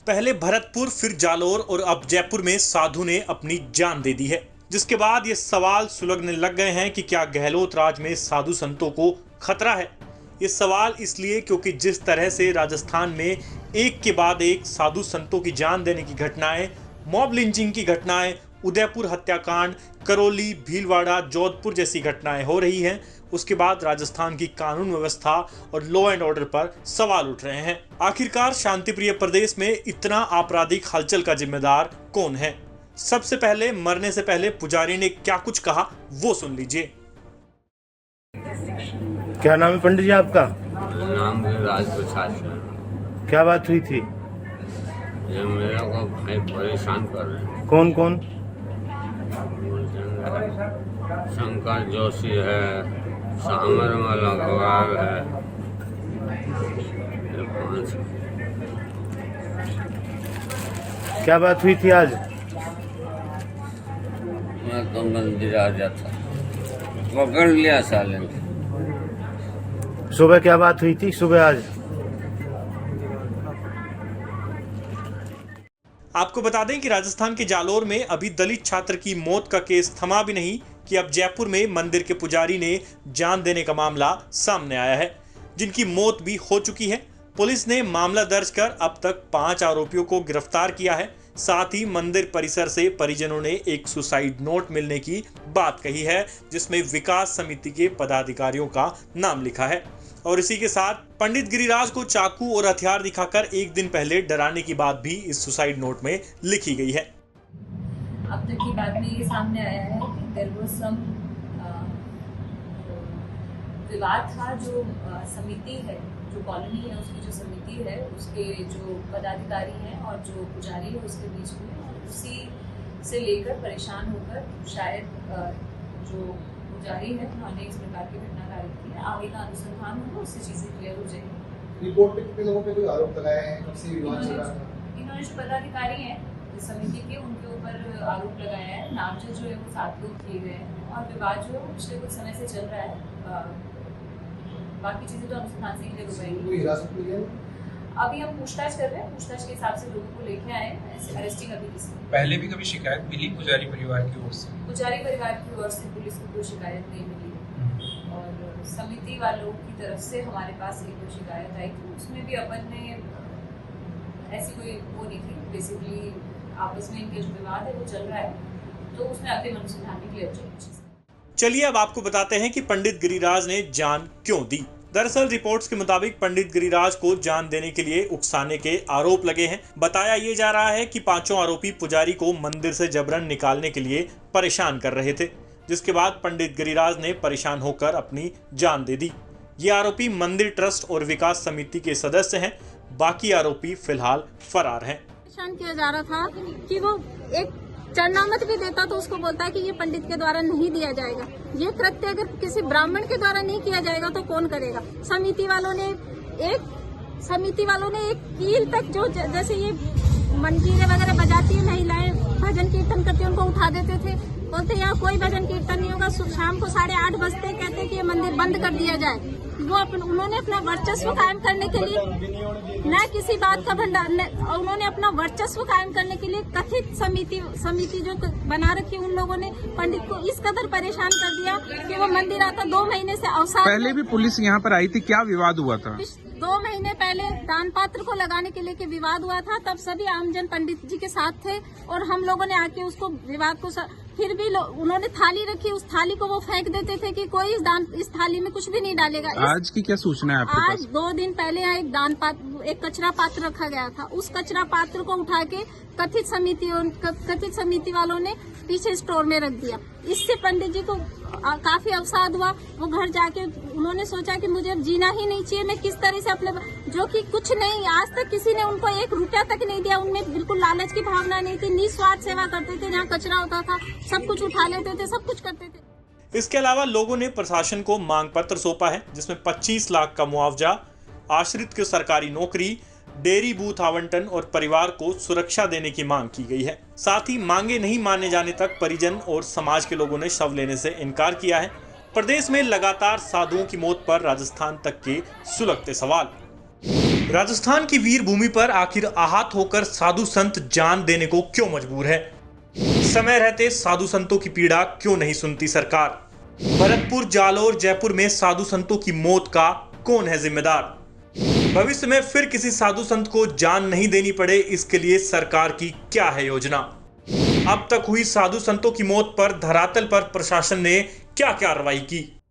पहले भरतपुर, फिर जालोर और अब जयपुर में साधु ने अपनी जान दे दी है, जिसके बाद ये सवाल सुलगने लग गए हैं कि क्या गहलोत राज में साधु संतों को खतरा है। ये सवाल इसलिए क्योंकि जिस तरह से राजस्थान में एक के बाद एक साधु संतों की जान देने की घटनाएं, मॉब लिंचिंग की घटनाएं, उदयपुर हत्याकांड, करौली, भीलवाड़ा, जोधपुर जैसी घटनाएं हो रही हैं, उसके बाद राजस्थान की कानून व्यवस्था और लॉ एंड ऑर्डर पर सवाल उठ रहे हैं। आखिरकार शांतिप्रिय प्रदेश में इतना आपराधिक हलचल का जिम्मेदार कौन है? सबसे पहले मरने से पहले पुजारी ने क्या कुछ कहा वो सुन लीजिए। क्या नाम है पंडित जी आपका? नाम है राज प्रसाद शर्मा। क्या बात हुई थी? ये मेरे को भाई परेशान कर रहे हैं। कौन कौन? शंकर जोशी है, सामरमल अग्रवाल है, ये 5। क्या बात हुई थी आज? मैं तो मंदिर आ जाता, पकड़ लिया साले ने। सुबह क्या बात हुई थी सुबह आज? आपको बता दें कि राजस्थान के जालोर में अभी दलित छात्र की मौत का केस थमा भी नहीं कि अब जयपुर में मंदिर के पुजारी ने जान देने का मामला सामने आया है, जिनकी मौत भी हो चुकी है। पुलिस ने मामला दर्ज कर अब तक 5 आरोपियों को गिरफ्तार किया है। साथ ही मंदिर परिसर से परिजनों ने एक सुसाइड नोट मिलने की बात कही है, जिसमें विकास समिति के पदाधिकारियों का नाम लिखा है। और इसी के साथ पंडित गिरिराज को चाकू और हथियार दिखाकर एक दिन पहले डराने की बात भी इस सुसाइड नोट में लिखी गई है। अब तक की बात में ये सामने आया है कि देयर वाज सम विवाद था। जो समिति है, जो कॉलोनी है, उसकी जो समिति है, उसके जो पदाधिकारी हैं और जो पुजारी है उसके बीच में, उसी से लेकर परेशान होकर शायद जो पुजारी है उन्होंने इस प्रकार की घटना कारित की है। आगे का अनुसंधान होगा, उससे चीजें क्लियर हो जाएगी। रिपोर्ट में कितने लोगों पे कोई आरोप लगाए हैं? कब से विवाद चल रहा था? इन्होंने जो पदाधिकारी हैं इस समिति के, उनके ऊपर आरोप लगाया है। नामजद जो है वो 7 लोग किए गए हैं और विवाद जो है पिछले कुछ समय से चल रहा है। बाकी चीजें तो अनुसंधान से क्लियर हो जाएगी। कोई हिरासत में लिया? अभी हम पूछताछ कर रहे हैं, पूछताछ के हिसाब से लोगों को लेके आए हैं। ऐसे अरेस्टिंग अभी किसी पहले भी कभी शिकायत मिली पुजारी परिवार की ओर से? पुजारी परिवार की ओर से पुलिस को कोई शिकायत नहीं मिली और समिति वालों की तरफ से हमारे पास एक शिकायत आई थी। उसमें भी अपन ने ऐसी कोई वो नहीं थी। बेसिकली आपस में इनके जो विवाद है वो चल रहा है, तो उसमें अग्रिम अनुसंधान भी क्लियर जाएगी। चलिए अब आपको बताते हैं कि पंडित गिरिराज ने जान क्यों दी। दरअसल रिपोर्ट्स के मुताबिक पंडित गिरिराज को जान देने के लिए उकसाने के आरोप लगे हैं। बताया ये जा रहा है कि 5 आरोपी पुजारी को मंदिर से जबरन निकालने के लिए परेशान कर रहे थे, जिसके बाद पंडित गिरिराज ने परेशान होकर अपनी जान दे दी। ये आरोपी मंदिर ट्रस्ट और विकास समिति के सदस्य हैं। बाकी आरोपी फिलहाल फरार हैं। परेशान किया जा रहा था कि वो एक चरणामत भी देता तो उसको बोलता है कि ये पंडित के द्वारा नहीं दिया जाएगा। ये कृत्य अगर किसी ब्राह्मण के द्वारा नहीं किया जाएगा तो कौन करेगा? समिति वालों ने एक कील तक, जो जैसे ये मंजीरे वगैरह बजाती है महिलाएं, भजन कीर्तन करती है, उनको उठा देते थे। बोलते यहाँ कोई भजन कीर्तन नहीं होगा। शाम को 8:30 बजते कहते कि ये मंदिर बंद कर दिया जाए। उन्होंने अपना वर्चस्व कायम करने के लिए न किसी बात का भंडार, उन्होंने अपना वर्चस्व कायम करने के लिए कथित समिति जो बना रखी, उन लोगों ने पंडित को इस कदर परेशान कर दिया कि वो मंदिर आता 2 महीने से अवसाद। पहले भी पुलिस यहाँ पर आई थी, क्या विवाद हुआ था? 2 महीने पहले दान पात्र को लगाने के लिए विवाद हुआ था। तब सभी आमजन पंडित जी के साथ थे और हम लोगों ने आके उसको विवाद को फिर भी उन्होंने थाली रखी, उस थाली को वो फेंक देते थे कि कोई इस थाली में कुछ भी नहीं डालेगा। आज की क्या सूचना है आपके आज 2 दिन पहले यहाँ एक कचरा पात्र रखा गया था। उस कचरा पात्र को उठा के कथित समिति वालों ने पीछे स्टोर में रख दिया। इससे पंडित जी को काफी अवसाद हुआ। वो घर जाके उन्होंने सोचा कि मुझे अब जीना ही नहीं चाहिए। मैं किस तरह से अपने, जो कि कुछ नहीं, आज तक किसी ने उनको 1 रुपया तक नहीं दिया। उनमें बिल्कुल लालच की भावना नहीं थी। निस्वार्थ सेवा करते थे। जहाँ कचरा होता था सब कुछ उठा लेते थे, सब कुछ करते थे। इसके अलावा लोगों ने प्रशासन को मांग पत्र सौंपा है, जिसमें 25 लाख का मुआवजा, आश्रित की सरकारी नौकरी, डेयरी बूथ आवंटन और परिवार को सुरक्षा देने की मांग की गई है। साथ ही मांगे नहीं माने जाने तक परिजन और समाज के लोगों ने शव लेने से इनकार किया है। प्रदेश में लगातार साधुओं की मौत पर राजस्थान तक के सुलगते सवाल। राजस्थान की वीर भूमि पर आखिर आहत होकर साधु संत जान देने को क्यों मजबूर है? समय रहते साधु संतों की पीड़ा क्यों नहीं सुनती सरकार? भरतपुर, जालौर, जयपुर में साधु संतों की मौत का कौन है जिम्मेदार? भविष्य में फिर किसी साधु संत को जान नहीं देनी पड़े, इसके लिए सरकार की क्या है योजना? अब तक हुई साधु संतों की मौत पर धरातल पर प्रशासन ने क्या कार्रवाई की?